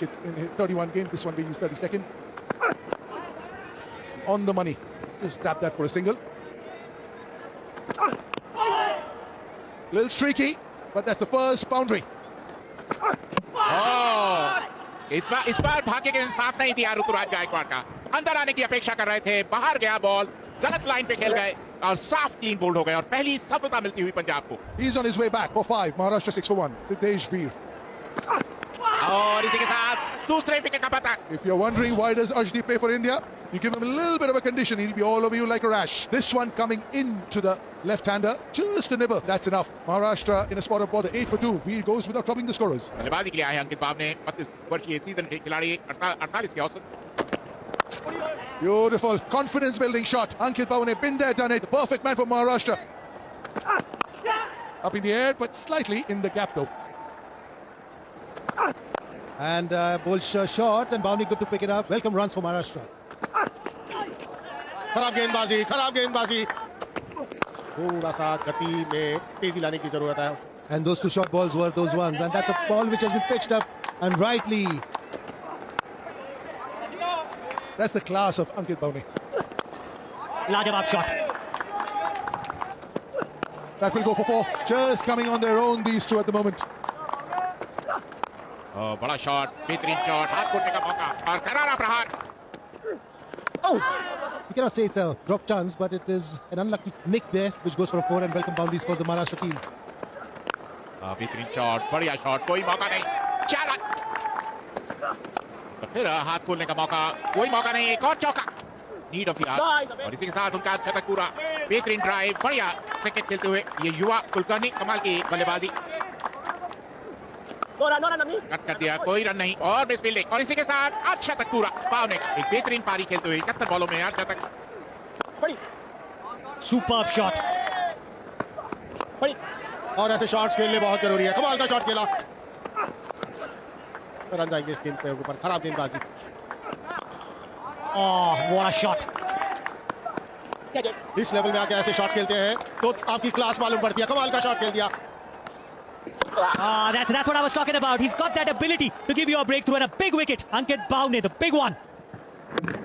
It's in his 31 games, this one being his 32nd. On the money. Just tap that for a single. Little streaky, but that's the first boundary. इस बार भाग्य के साथ नहीं दिया ऋतुराज गायकवाड़ का। अंदर आने की अपेक्षा कर रहे थे, बाहर गया बॉल, गलत लाइन पे खेल गए और साफ क्लीन बोल्ड हो गए और पहली सफलता मिलती हुई पंजाब को। He's on his way back for 5. Maharashtra 6 for 1. Siddesh Veer. और इसी के साथ दूसरे विकेट का पता। If you're wondering why does Arshdeep play for India, you give him a little bit of a condition, he'll be all over you like a rash. This one coming into the left-hander, just a nibble, that's enough. Maharashtra in a spot of bother, 8 for 2. Veer goes without troubling the scorers. बल्लेबाजी के लिए आए अंकित बाव ने 32 वर्षीय season के खिलाड़ी 48 के औसत। Beautiful, confidence-building shot. Ankit Bhavane, been there, done it. The perfect man for Maharashtra. Up in the air, but slightly in the gap though. And ball short, and Bhavani good to pick it up. Welcome runs for Maharashtra. खराब गेंदबाजी थोड़ा सा गति में तेजी लाने की जरूरत है. And those two short balls were those ones, and that's a ball which has been pitched up and rightly. That's the class of Ankit Bhavane. Lajawab shot. That will go for 4. Just coming on their own, these two at the moment. बड़ा shot, बेहतरीन shot, हाथ खोलने का मौका और करारा प्रहार। Oh! You cannot say it's a drop chance, but it is an unlucky nick there, which goes for a 4 and welcome boundaries for the Maharashtra team. बेहतरीन शॉट, बढ़िया शॉट, कोई मौका नहीं, 4 रन। तो फिर हाथ खोलने का मौका, कोई मौका नहीं, एक और चौका। नीड ऑफ द आवर और इसी के साथ उनका शतक पूरा। बेहतरीन ड्राइव, बढ़िया क्रिकेट खेलते हुए ये युवा कुलकर्णी, कमाल की बल्लेबाजी। कट कर दिया, कोई रन नहीं और मिस फील्डिंग और इसी के साथ अच्छा तक पूरा पाव ने एक बेहतरीन पारी खेलते हुए 71 बॉलों में अच्छा तक। Superb shot. और ऐसे शॉट्स खेलने बहुत जरूरी है. कमाल का शॉट खेला. रन जाएंगे इस गेंद पे ऊपर. खराब गेंदबाजी. Oh, what a shot. इस लेवल में आके ऐसे शॉट खेलते हैं तो आपकी क्लास मालूम पड़ती है. कमाल का शॉट खेल दिया. That's what I was talking about. He's got that ability to give you a breakthrough and a big wicket. Ankit Bhavane, the big one.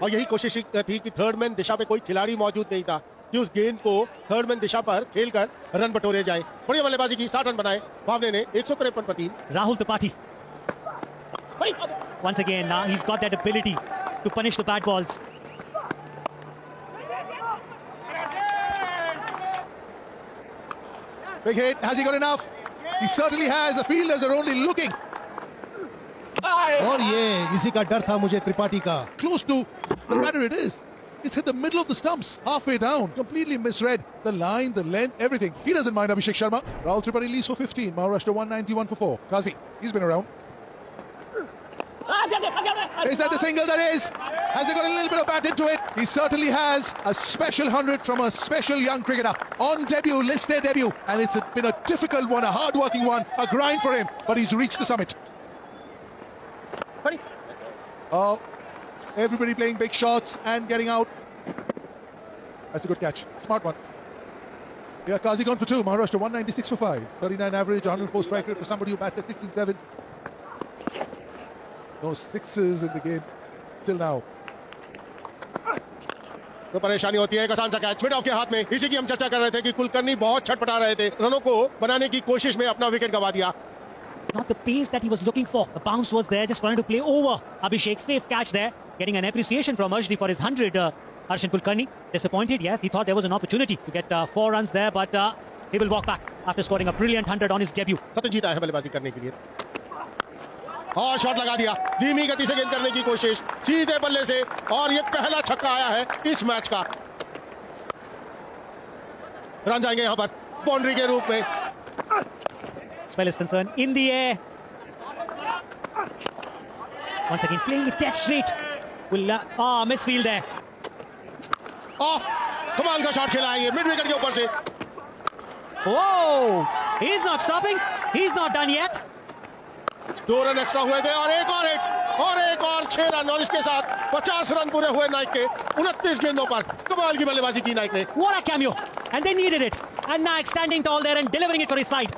और यही कोशिश थी कि थर्ड मैन दिशा पे कोई खिलाड़ी मौजूद नहीं था कि उस गेंद को थर्ड मैन दिशा पर खेलकर रन बटोरे जाए. बढ़िया बल्लेबाजी की. 60 रन बनाए भावने ने. 153 पर 3. Rahul Tripathi. Once again, he's got that ability to punish the bad balls. Big hit. Has he got enough? He certainly has. The fielders are only looking. और ये इसी का डर था मुझे त्रिपाठी का. Close to the matter it is. It's hit the middle of the stumps, halfway down. Completely misread the line, the length, everything. He doesn't mind Abhishek Sharma. Rahul Tripathi leads for 15. Maharashtra 191 for 4. Kazi, he's been around. Is that the single? That is. Has he got a little bit of bat into it? He certainly has. A special 100 from a special young cricketer. On debut, list their debut. And it's been a difficult one, a hard-working one, a grind for him. But he's reached the summit. Oh, everybody playing big shots and getting out. That's a good catch. Smart one. Yeah, Kazi gone for 2. Maharashtra 196 for 5. 39 average, 104 strike rate for somebody who bats at 6 and 7. No sixes in the game till now. तो परेशानी होती है. एक आसान सा catch mid of के हाथ में. इसी की हम चर्चा कर रहे थे कि कुलकर्णी बहुत छटपटा रहे थे. रनों को बनाने की कोशिश में अपना विकेट गंवा दिया. Not the pace that he was looking for. The bounce was there, just wanted to play over Abhishek. Safe catch there. Getting an appreciation from Arshdeep for his 100. Harshan Kulkarni disappointed. Yes, he thought there was an opportunity to get 4 runs there, but he will walk back after scoring a brilliant 100 on his debut. Satyajit आया है बल्लेबाजी करने के लिए. और shot लगा दिया. धीमी गति से गेंद करने की कोशिश. सीधे बल्ले से और ये पहला छक्का आया है इस मैच का. रन जाएंगे यहां पर बाउंड्री के रूप में. Spell is concerned in the air. Once again playing it dead straight. Will misfield there. कमाल का शॉट खेला है ये मिड विकेट के ऊपर से. Oh, he's not stopping. He's not done yet. 2 run extra हुए थे और एक और हिट और एक और 6 रन और इसके साथ 50 रन पूरे हुए नाइक के 29 गेंदों पर. कमाल की बल्लेबाजी की नाइक ने. What a cameo. And they needed it. And Naik standing tall there and delivering it for his side.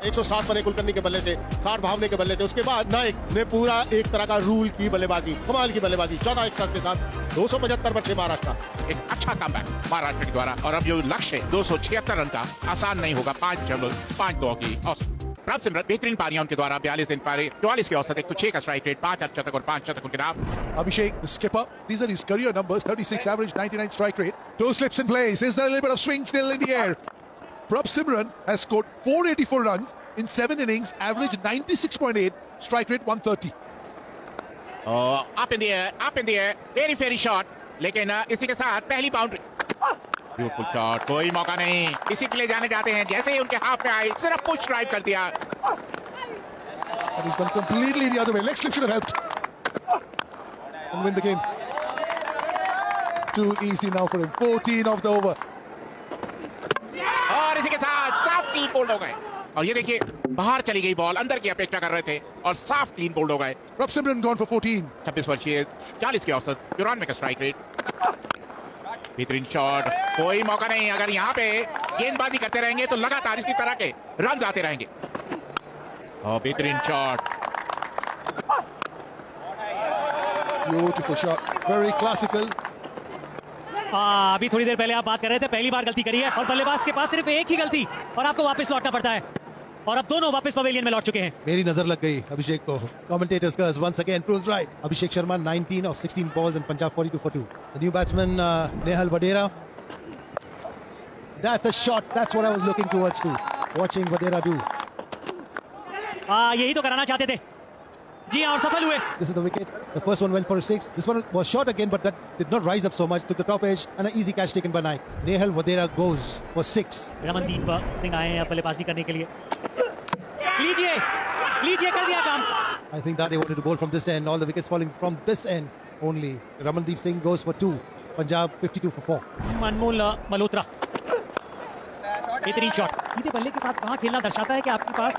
107 बने कुलकर्णी के बल्ले से, 60 भावने के बल्ले से। उसके बाद नाइक ने पूरा एक तरह का रूल की बल्लेबाजी, कमाल की बल्लेबाजी, 14 1 के साथ 275 पर थे महाराष्ट्र। एक अच्छा कमबैक महाराष्ट्र के द्वारा, और अब जो लक्ष्य है 276 रन का, आसान नहीं होगा। 5.52 की औसत। प्रभ सिमरन बेहतरीन पारियां उनके द्वारा, 42 दिन पारी, 44 की औसत, 106 का स्ट्राइक रेट, 5 अर्धशतक और 5 शतक उनके नाम। Abhishek, the skipper, these are his career numbers: 36 average, 99 strike rate. Two slips in place. Is there a little bit of swing still in the air? Prabh Simran has scored 484 runs in 7 innings, average 96.8, strike rate 130. Up in the air, very very shot, लेकिन इसी के साथ पहली boundary. Beautiful shot, कोई मौका नहीं, इसी के लिए जाने जाते हैं। जैसे ही उनके हाथ में आई, सिर्फ पुश ड्राइव कर दिया। And he's gone completely the other way. Leg slip should have helped and win the game. Too easy now for him. 14 of the over. और इसी के साथ साफ क्लीन बोल्ड हो गए। और ये देखिए, बाहर चली गई बॉल, अंदर की अपेक्षा कर रहे थे और साफ क्लीन बोल्ड हो गए। Prabh Simran gone for 14. 26 वर्षीय, 40 की औसत, 94 का स्ट्राइक रेट। बेहतरीन शॉट, कोई मौका नहीं। अगर यहाँ पे गेंदबाजी करते रहेंगे तो लगातार इसी तरह के रन आते रहेंगे। और बेहतरीन shot, Beautiful shot. Very classical. अभी थोड़ी देर पहले आप बात कर रहे थे, पहली बार गलती करी है और बल्लेबाज के पास सिर्फ एक ही गलती और आपको वापस लौटना पड़ता है। और अब दोनों वापस पवेलियन में लौट चुके हैं। मेरी नजर लग गई अभिषेक को। Commentators curse once again proves right. Abhishek Sharma 19 of 16 balls and Punjab 42 for 2. The new batsman Nehal Vadera. That's a shot. That's what I was looking towards too. Watching Vadera do. यही तो कराना चाहते थे जी हाँ, और सफल हुए। This is the wicket. The first one went for a 6. This one was short again, but that did not rise up so much. Took the top edge and an easy catch taken by Naik. Nehal Vadera goes for 6. Ramandeep Singh आए हैं बल्लेबाजी करने के लिए। लीजिए लीजिए, कर दिया काम। I think that they wanted to bowl from this end. All the wickets falling from this end only. Ramandeep Singh goes for 2. Punjab 52 for 4. अनमोल मल्होत्रा, बेहतरीन शॉट। सीधे बल्ले के साथ वहां खेलना दर्शाता है कि आपके पास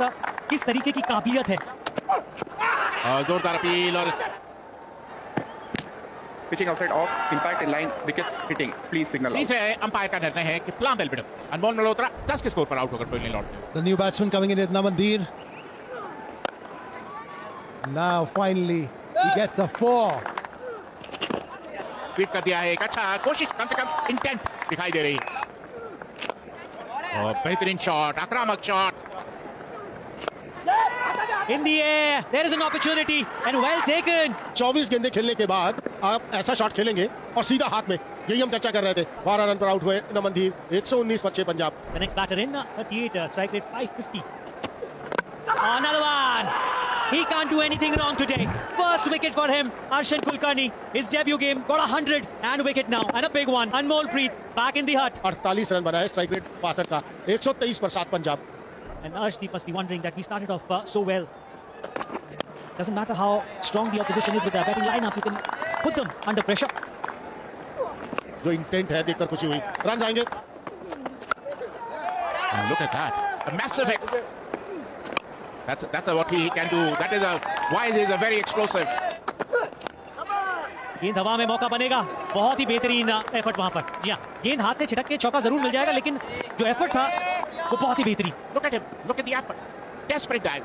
किस तरीके की काबिलियत है। जोरदार अपील और pitching outside off, impact in line, wickets hitting. Please signal out. तीसरे अंपायर का निर्णय है कि प्लान बेलबिडम। अनमोल मल्होत्रा 10 के स्कोर पर आउट होकर पहले लौटते हैं। The new batsman coming in is Namandir. Now finally he gets a 4. SVEEP कर दिया है, एक अच्छा कोशिश, कम से कम इंटेंट दिखाई दे रही। और बेहतरीन शॉट, आक्रामक shot. In the air, there is an opportunity and well taken. 24 गेंदें खेलने के बाद आप ऐसा शॉट खेलेंगे और सीधा हाथ में, यही हम चर्चा कर रहे थे। 12 रन पर आउट हुए नमनदीप, 119 पर 6 Punjab. The next batter in, 38, strike rate 550. Another one. He can't do anything wrong today. First wicket for him. Arshan Kulkarni, his debut game, got 100 and wicket now, and a big one. Anmol Preet back in the hut. 48 run बनाए, strike rate 62 का, 123 पर 7 Punjab. And Arshdeep must be wondering that we started off so well. Doesn't matter how strong the opposition is with their batting lineup, you can put them under pressure. जो intent है देखकर खुशी हुई। Run आएंगे। Look at that, a massive hit. That's what he can do. That is why he is a very explosive. गेंद हवा में, मौका बनेगा। बहुत ही बेहतरीन एफर्ट वहां पर। जी हाँ, गेंद हाथ से छिटक के चौका जरूर मिल जाएगा, लेकिन जो एफर्ट था वो बहुत ही बेहतरीन। Look at him. Look at the effort. Desperate dive.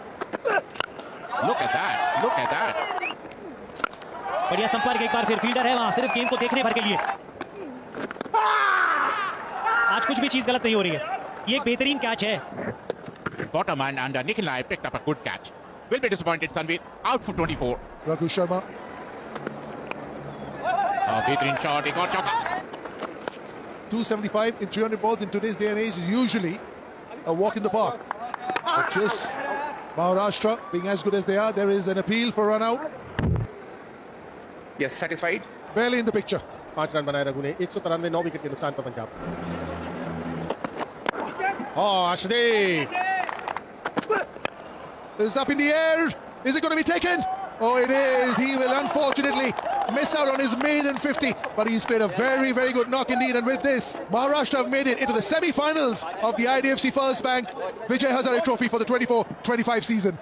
Look at that. Look at that. बढ़िया संपर्क, एक बार फिर फील्डर है वहां सिर्फ गेंद को देखने भर के लिए। आज कुछ भी चीज गलत नहीं हो रही है। ये एक बेहतरीन कैच है। Bottom and Nikhil Nair picked up a good catch. Will be disappointed, Sanveer. Out for 24. Raghu Sharma. बेहतरीन शॉट, एक और चौका। 275 in 300 balls in today's day and age is usually a walk in the park. But just Maharashtra being as good as they are, there is an appeal for run out. Yes, satisfied. Barely in the picture. 5 run बनाए रघु ने, 193, 9 wicket के नुकसान पर Punjab. Arshdeep, It's up in the air. Is it going to be taken? Oh, it is. He will unfortunately miss out on his maiden 50, but he's played a very, very good knock indeed. And with this, Maharashtra have made it into the semi-finals of the IDFC First Bank Vijay Hazare Trophy for the 24-25 season.